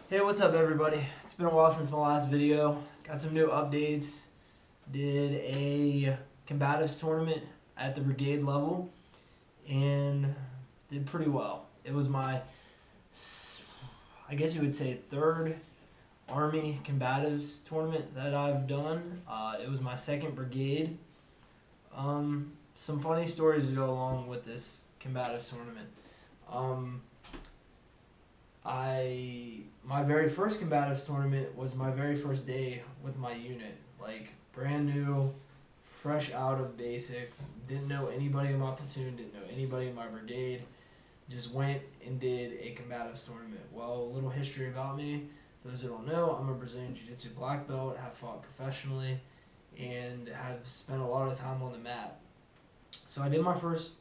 Hey, what's up everybody? It's been a while since my last video. Got some new updates. Did a combatives tournament at the brigade level and did pretty well. It was my, I guess you would say, third Army combatives tournament that I've done. It was my second brigade. Some funny stories to go along with this combatives tournament. My very first combatives tournament was my very first day with my unit. Like, brand new, fresh out of basic, didn't know anybody in my platoon, didn't know anybody in my brigade. Just went and did a combatives tournament. Well, a little history about me. For those who don't know, I'm a Brazilian Jiu-Jitsu black belt, have fought professionally, and have spent a lot of time on the mat. So I did my first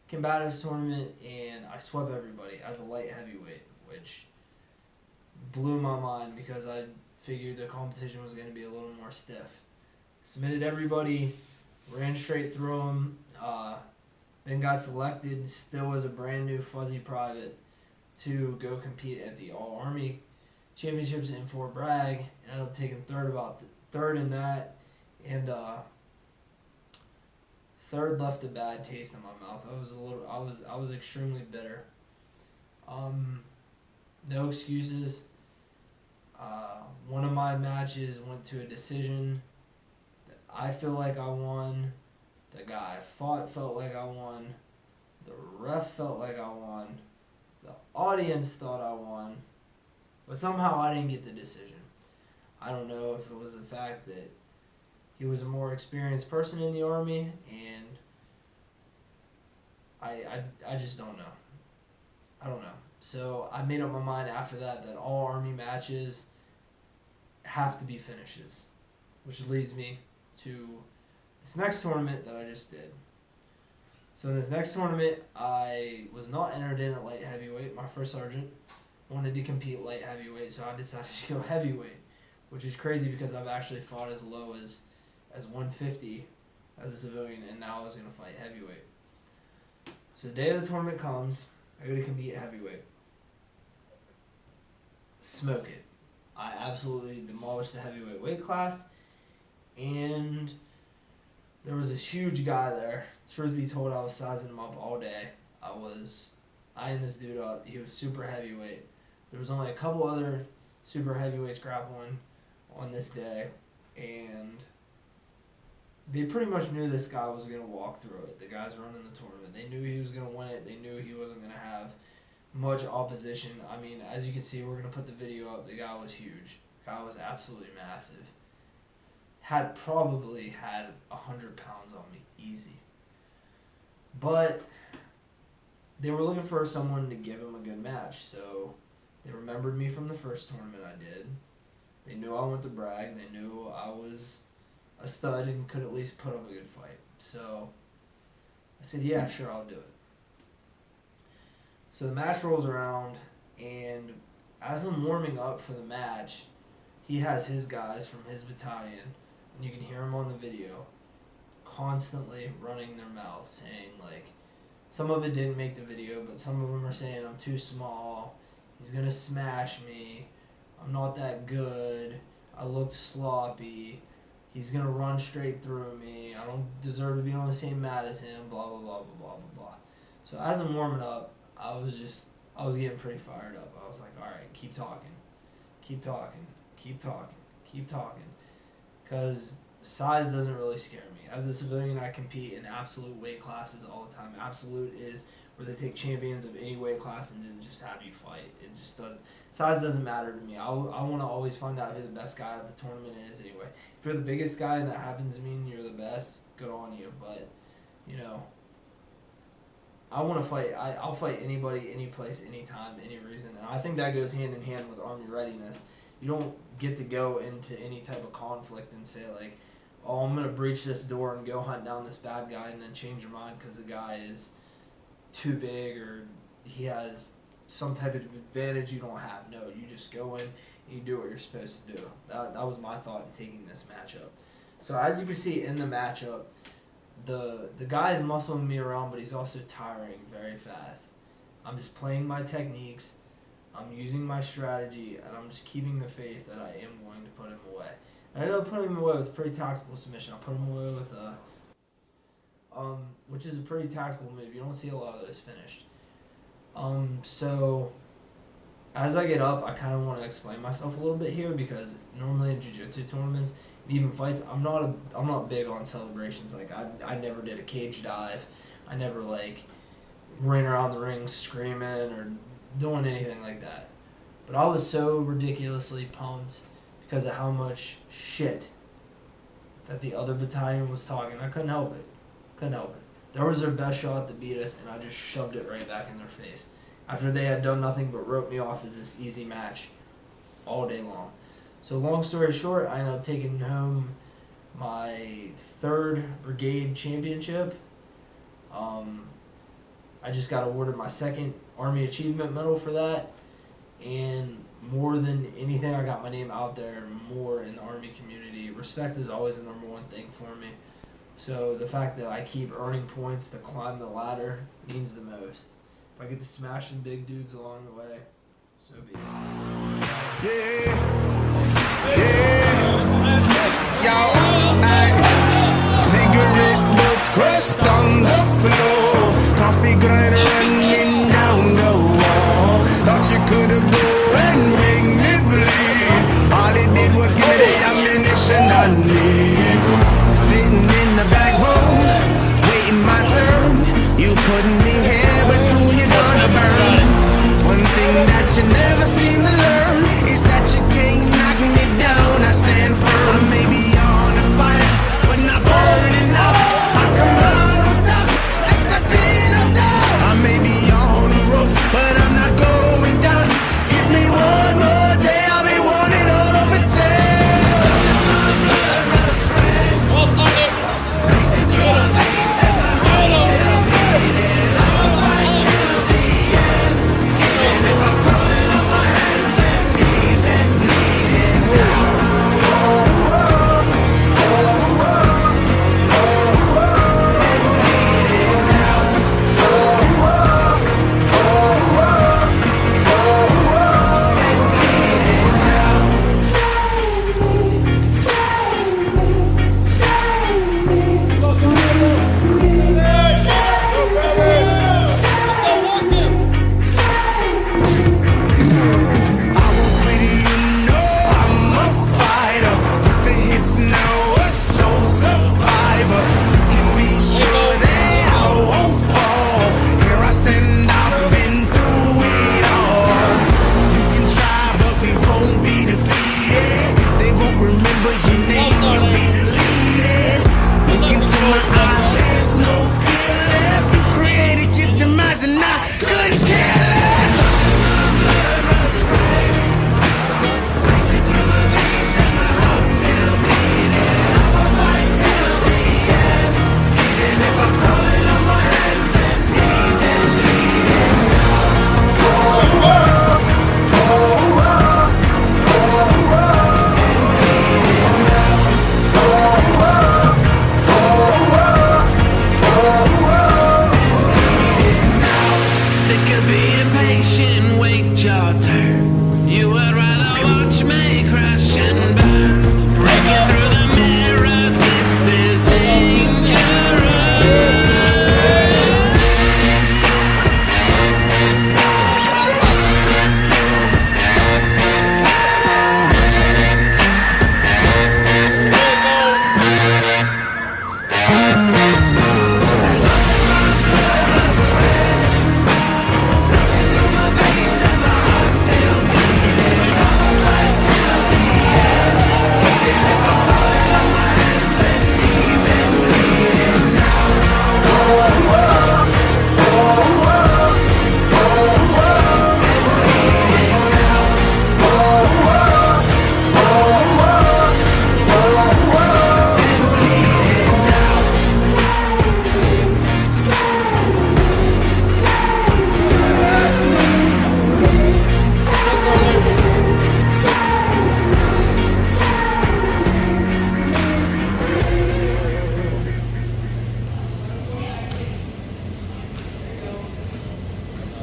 combatives tournament, and I swept everybody as a light heavyweight, which blew my mind because I figured the competition was going to be a little more stiff. Submitted everybody, ran straight through them, then got selected still as a brand new fuzzy private to go compete at the All Army Championships in Fort Bragg. Ended up taking third in that, and third left a bad taste in my mouth. I was extremely bitter. No excuses. One of my matches went to a decision. I feel like I won. The guy I fought felt like I won. The ref felt like I won. The audience thought I won. But somehow I didn't get the decision. I don't know if it was the fact that he was a more experienced person in the Army, and I just don't know. I don't know. So I made up my mind after that all Army matches have to be finishes, which leads me to this next tournament that I just did. So in this next tournament, I was not entered in at light heavyweight. My first sergeant wanted to compete light heavyweight, so I decided to go heavyweight, which is crazy because I've actually fought as low as 150 as a civilian, and now I was going to fight heavyweight. So the day of the tournament comes, I go to compete heavyweight. Smoke it. I absolutely demolished the heavyweight weight class, and there was this huge guy there. Truth be told, I was sizing him up all day. I was eyeing this dude up. He was super heavyweight. There was only a couple other super heavyweights grappling on this day, and they pretty much knew this guy was going to walk through it. The guys running the tournament. They knew he was going to win it. They knew he wasn't going to have much opposition. I mean, as you can see, we're going to put the video up. The guy was huge. The guy was absolutely massive. Probably had 100 pounds on me, easy. But they were looking for someone to give him a good match, so they remembered me from the first tournament I did. They knew I went to brag. They knew I was a stud and could at least put up a good fight. So I said, yeah, sure, I'll do it. So the match rolls around, and as I'm warming up for the match, he has his guys from his battalion, and you can hear him on the video, constantly running their mouth, saying, like, some of it didn't make the video, but some of them are saying I'm too small, he's going to smash me, I'm not that good, I looked sloppy, he's going to run straight through me, I don't deserve to be on the same mat as him, blah, blah, blah, blah, blah, blah, blah. So as I'm warming up, I was getting pretty fired up. I was like, all right, keep talking. Because size doesn't really scare me. As a civilian, I compete in absolute weight classes all the time. Absolute is where they take champions of any weight class and then just have you fight. It just doesn't. Size doesn't matter to me. I want to always find out who the best guy at the tournament is anyway. If you're the biggest guy and that happens to mean you're the best, good on you. But, you know, I want to fight. I'll fight anybody, any place, anytime, any reason. And I think that goes hand in hand with Army readiness. You don't get to go into any type of conflict and say, like, oh, I'm going to breach this door and go hunt down this bad guy and then change your mind because the guy is too big or he has some type of advantage you don't have. No, you just go in and you do what you're supposed to do. That was my thought in taking this matchup. So as you can see in the matchup, the guy is muscling me around, but he's also tiring very fast. I'm just playing my techniques. I'm using my strategy, and I'm just keeping the faith that I am going to put him away. And I ended up putting him away with a pretty tactical submission. I put him away with which is a pretty tactical move. You don't see a lot of those finished. So as I get up, I kind of want to explain myself a little bit here, because normally in jiu-jitsu tournaments, and even fights, I'm not big on celebrations. Like I never did a cage dive. I never like ran around the ring screaming or doing anything like that. But I was so ridiculously pumped because of how much shit that the other battalion was talking. I couldn't help it. There was their best shot to beat us, and I just shoved it right back in their face. After they had done nothing but wrote me off as this easy match all day long. So long story short, I ended up taking home my 3rd Brigade Championship. I just got awarded my 2nd Army Achievement Medal for that. And more than anything, I got my name out there more in the Army community. Respect is always the number one thing for me. So the fact that I keep earning points to climb the ladder means the most. If I get to smash some big dudes along the way, so be it. Cigarette butts crushed on the floor, coffee grinder running down the wall. Thought you could have go and make me bleed. All it did was give me the ammunition I need. Sitting in the back room, waiting my turn. You putting me here, but soon you're gonna burn. One thing that you never seem to learn is that you can't knock me down. I stand firm. I may be on a fire, but not burning up. I come out on top, like the pin up down. I may be on the ropes, but I'm not going down. Give me one more day, I'll be wanted all over town.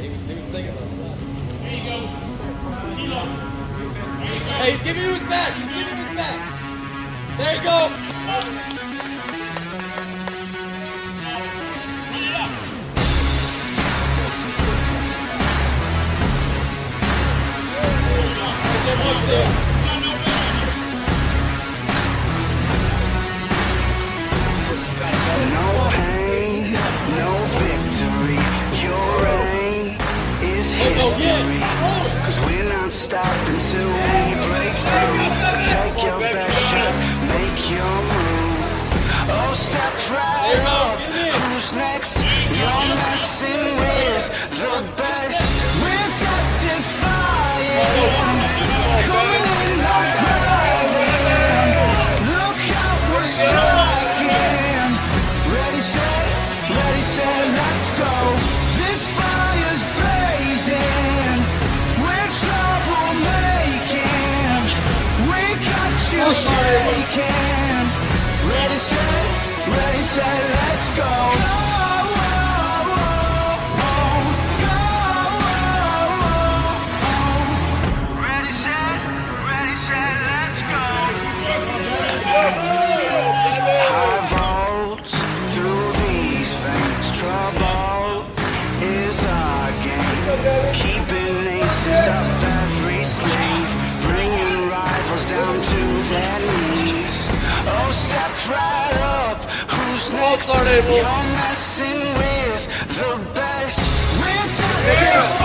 He was thinking about that. There you go. Hey, he's giving you his back. He's giving you his back. There you go. No pain, no victory. Your reign is history. Cause we're not stopping till we break through. So take your best shot, make your move. Oh, step right up. Who's next? You're messing with the best. We're tapping fire. Coming in like lightning. Look how we're striking. Ready, set, let's go. This fire's blazing. We're troublemaking. We got you shaking. Ready, set, let's go. Ready, set, let's go. High volts through these veins. Trouble is our game. Keeping aces up every sleeve. Bringing rivals down to their knees. Oh, step right up. Who's next? You're messing with the best. We're taking